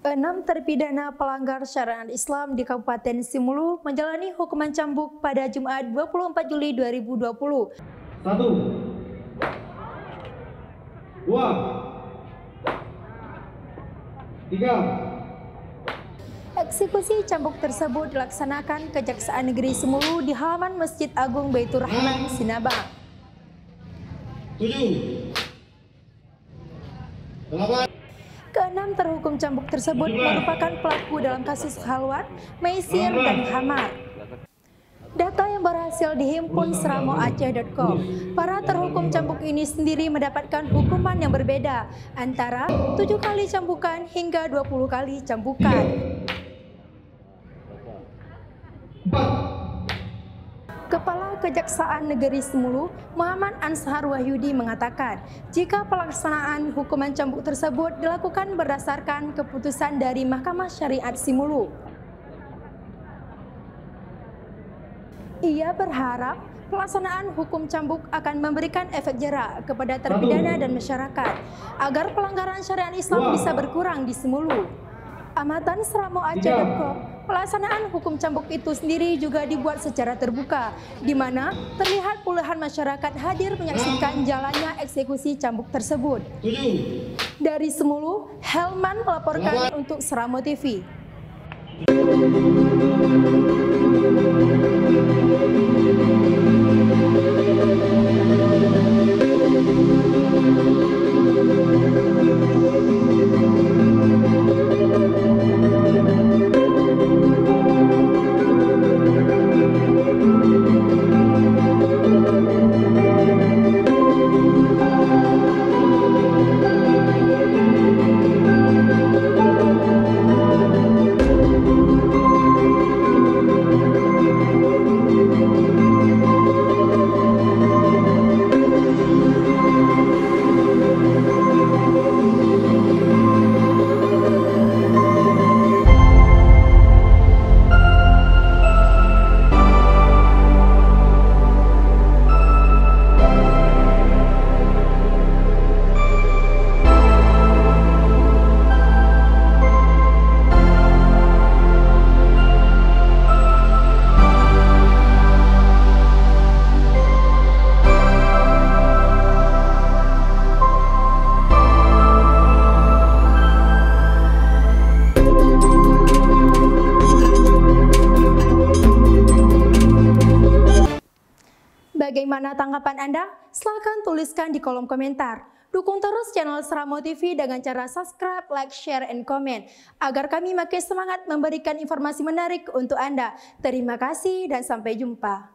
6 terpidana pelanggar syariat Islam di Kabupaten Simulu menjalani hukuman cambuk pada Jumat 24 Juli 2020. 1, 2, 3. Eksekusi cambuk tersebut dilaksanakan Kejaksaan Negeri Simulu di halaman Masjid Agung Baitur Rahman, Sinabang. 7, 8. Keenam terhukum cambuk tersebut merupakan pelaku dalam kasus halwat, maisir, dan khamar. Data yang berhasil dihimpun seramoaceh.com, para terhukum cambuk ini sendiri mendapatkan hukuman yang berbeda, antara 7 kali cambukan hingga 20 kali cambukan. 4. Kepala Kejaksaan Negeri Simulu, Muhammad Ansar Wahyudi mengatakan, jika pelaksanaan hukuman cambuk tersebut dilakukan berdasarkan keputusan dari Mahkamah Syariat Simulu. Ia berharap pelaksanaan hukum cambuk akan memberikan efek jera kepada terpidana dan masyarakat, agar pelanggaran syariat Islam bisa berkurang di Simulu. Amatan seramoaceh.com, pelaksanaan hukum cambuk itu sendiri juga dibuat secara terbuka, di mana terlihat puluhan masyarakat hadir menyaksikan jalannya eksekusi cambuk tersebut. 7. Dari Simulu, Helman melaporkan untuk Seramo TV. Bagaimana tanggapan Anda? Silahkan tuliskan di kolom komentar. Dukung terus channel Seramo TV dengan cara subscribe, like, share, and comment, agar kami makin semangat memberikan informasi menarik untuk Anda. Terima kasih dan sampai jumpa.